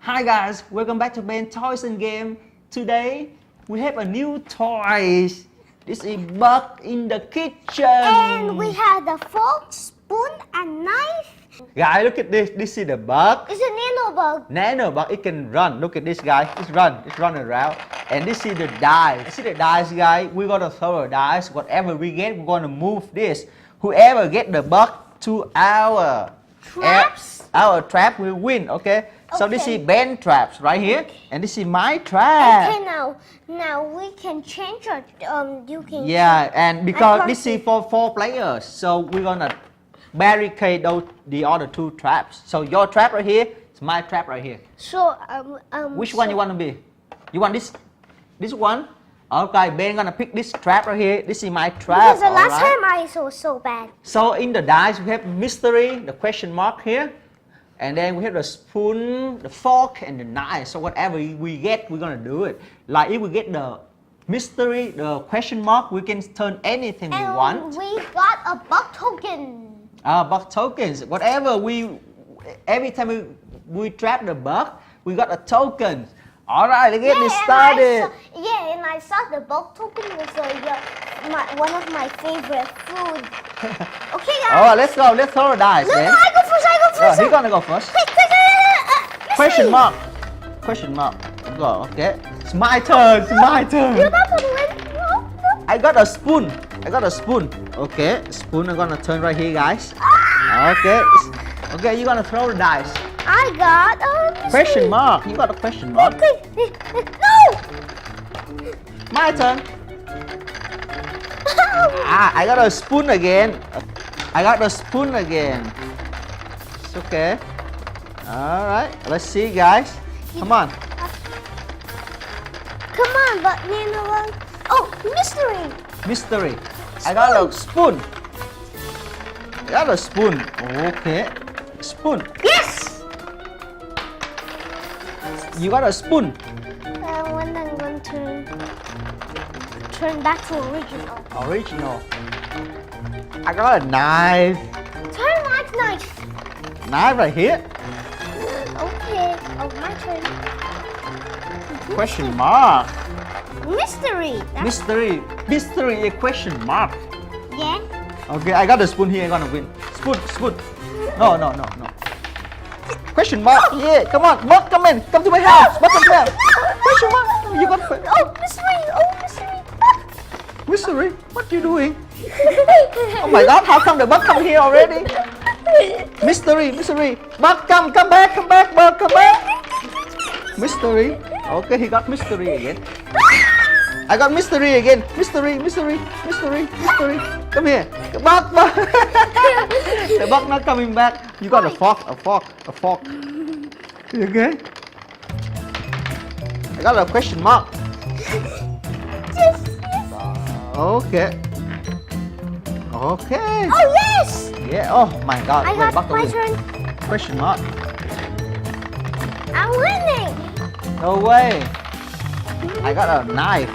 Hi guys, welcome back to Ben Toys and Game. Today we have a new toy. This is bug in the kitchen. And we have the fork, spoon, and knife. Guys, look at this. This is the bug. It's a nano bug. Nano bug. It can run. Look at this, guys. It's running around. And this is the dice. You see the dice, guys? We're gonna throw a dice. Whatever we get, we're gonna move this. Whoever get the bug to our Traps. Our trap will win. Okay. So this Okay. is Ben traps right here, and this is my trap. Okay, now we can change it. You can. Yeah, and because I this is for 4 players, so we're gonna barricade the other 2 traps. So your trap right here, it's my trap right here. So Which one you want to be? You want this one? Okay, Ben gonna pick this trap right here. This is my trap. Because the last alright? time I saw so bad. So in the dice we have mystery, the question mark here, and then we have the spoon, the fork, and the knife. So whatever we get, we're gonna do it. Like if we get the mystery, the question mark, we can turn anything we And want. we got a bug token. Bug tokens. Whatever every time we trap the bug, we got a token. All right, let's get this started. And I saw the bug token was one of my favorite food. Okay, guys. All right, let's go. Let's throw the dice, No, man. I go first. He's gonna go first. Quick. Question mark. Question mark. Go. Okay. It's my turn. It's my turn. You're not gonna win. No. I got a spoon. Okay. Spoon. I'm gonna turn right here, guys. Okay. Okay. You're gonna throw the dice. I got a Question mark. You got a question mark. No. My turn. I got a spoon again. It's okay. All right. Let's see, guys. Come on. But oh, mystery. I got a spoon. Okay. Spoon. Yes. You got a spoon. When I'm going to turn back to original. I got a knife. Turn my knife. Knife right here. Okay. Oh, my turn. Question mark. Mystery. Mystery. A question mark. Yeah. Okay, I got the spoon here. I'm gonna win. Spoon. No. Question mark. Yeah. Come on. Bug, come in. Come to my house. Bug, come here. Question mark. You got. Oh, mystery. Mystery. What you doing? Oh my God! How come the bug come here already? Mystery. Bug, come back. Bug, come back. Mystery. Okay, he got mystery again. I got mystery again. Mystery. Come here. Bug. The bug not coming back. You got a fork. Okay. I got a question mark. Okay. Oh, yes. Yeah. Oh my God. I Wait, got my win. turn. Question mark. I'm winning. No way. I got a knife.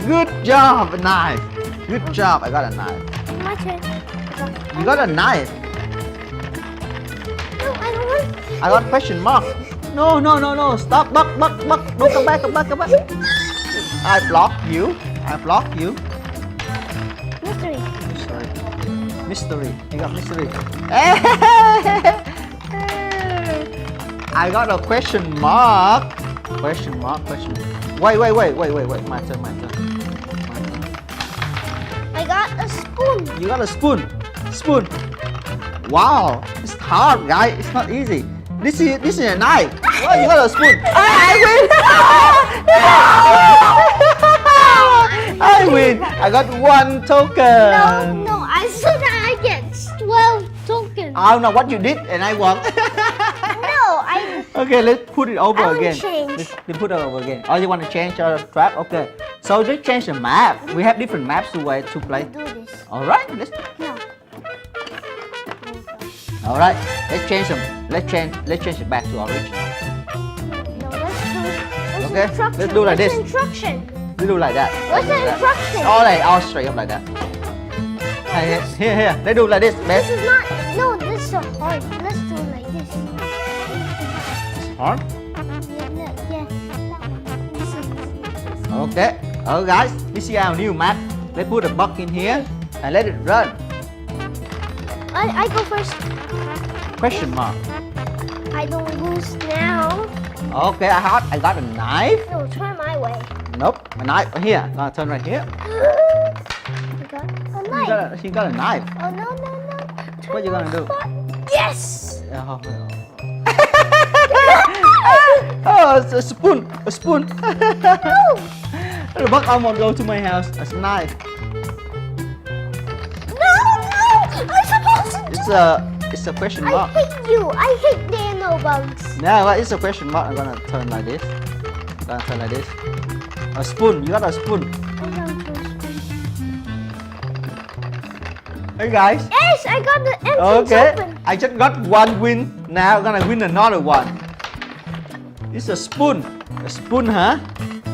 Good job, a knife. Good job. I got a knife. My turn. You got a knife. No, I don't want. I got question mark. No. Stop. Buck. No, come back. I blocked you. Mystery. You got mystery. I got a question mark. Wait. My turn. I got a spoon. You got a spoon. Wow, it's hard, guys. It's not easy. This is a knife. Wow, you got a spoon. I win. I got 1 token. No, I said I get 12 tokens. I don't know what you did, and I won. No, I. Okay, let's put it over I wanna again. change. Let's put it over again. Oh, you want to change your trap? Okay. So just change the map. We have different maps to play. Do this. All right. No. All right. Let's change them. Let's change it back to original. No, let's Okay, instruction. let's do like this. Instruction. We do like that. What's the instruction? All straight up like that. Here. Let's do like this, man. This is not. No, this is so hard. Let's do it like this. Hard? Yeah. This is- Okay. Oh guys, this is our new map. Let's put a block in here and let it run. I go first. Question mark. I don't lose now. Okay, I got a knife. No, turn my way. Nope, a knife here. Gonna turn right here. I got a knife. She got a knife. Oh no. Turn What you gonna my do? spot. Yes. Oh, oh, it's a spoon. A spoon. The bug almost go to my house. It's a knife. No. I'm supposed to. It's a question I mark. hate you. I hate nanobugs. No, but it's a question mark. I'm gonna turn like this. A spoon. You got a spoon. Hey guys. Yes, I got the entrance Okay. open. I just got one win. Now I'm gonna win another one. It's a spoon. A spoon, huh?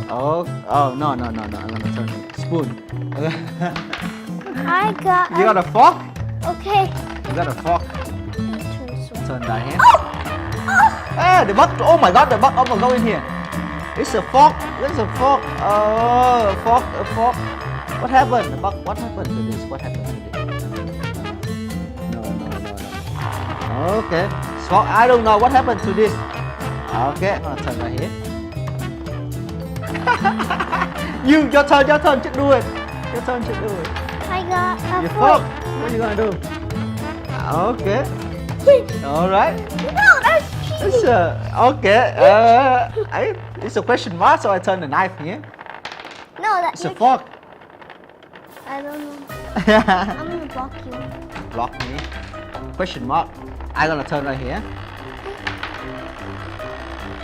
Oh no. I'm gonna turn it. Spoon. I got. You got a fork? Okay. You got a fork. Turn this way. Turn that here. Oh! Ah, the bug. Oh my god, the bug almost go in here. It's a fork. It's a fork. Oh, a fork. What happened? The bug. What happened to this? What happened to this? No. Okay. So I don't know what happened to this. Okay, I'm gonna turn right here. Your turn. Just do it. Your turn. Just do it. I got a Your fork. fork. What are you gonna do? Okay. All right. No, that's It's cheating. okay. It's a question mark, so I turn the knife here. No, that's It's a fork. I don't know. I'm gonna block you. Block me. Question mark. I'm gonna turn right here.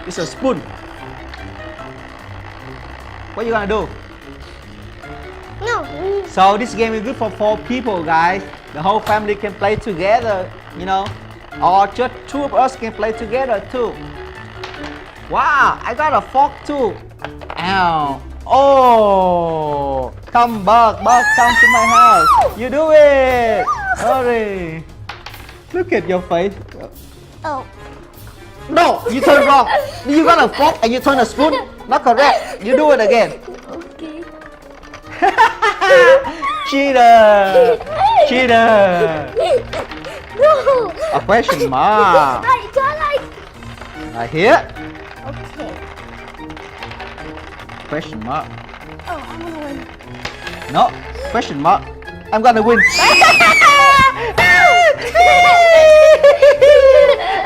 It's a spoon. What you gonna do? No. So this game is good for 4 people, guys. The whole family can play together, you know. Or just 2 of us can play together too. Wow, I got a fork too. Ow. Oh, come bug, come to my house. You do it. Sorry. Look at your face. Oh. No, you turn wrong. You got a fork and you turn a spoon. Not correct. You do it again. Okay. Cheater. No. A question mark. I got like. Right here. Okay. Question mark. Oh, I'm gonna win. No. Question mark. I'm gonna win.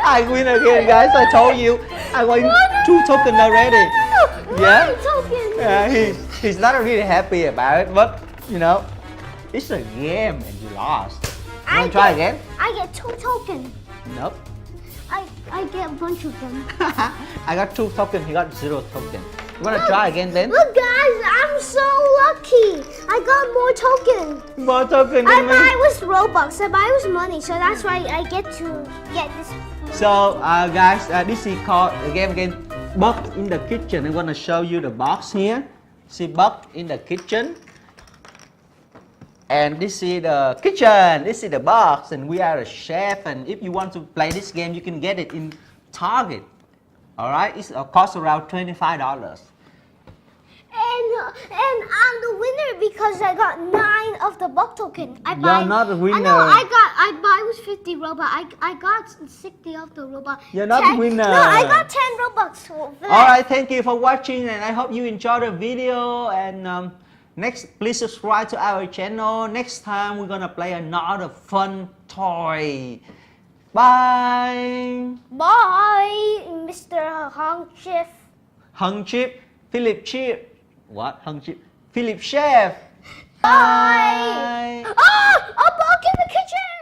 I win again, guys. I told you. I won 2 tokens already. Yeah? One token. He's not really happy about it, but you know, it's a game and you lost. You wanna try again? I get 2 tokens. Nope. I get a bunch of them. I got 2 tokens. He got 0 tokens. You wanna try again then? Look, guys, I'm so lucky. I got more tokens. More tokens I than me. buy with Robux. I buy with money, so that's why I get to get this. So, guys, this is called the game again. Box in the kitchen. I'm gonna show you the box here. See, box in the kitchen. And this is the kitchen. This is the box, and we are a chef. And if you want to play this game, you can get it in Target. All right, it's cost around $25. And I'm the winner because I got 9 of the buck token. I buy. You're not the winner. I know. I buy with 50 robux. I got 60 of the robux. You're not the winner. No, I got 10 robux. All right, thank you for watching, and I hope you enjoyed the video. And please subscribe to our channel. Next time we're gonna play another fun toy. Bye. Bye, Mr. Hong Chef. Hung Chip, Philip Chip. What? Hung Chip, Philip Chef. Bye. Ah, a buck in the kitchen.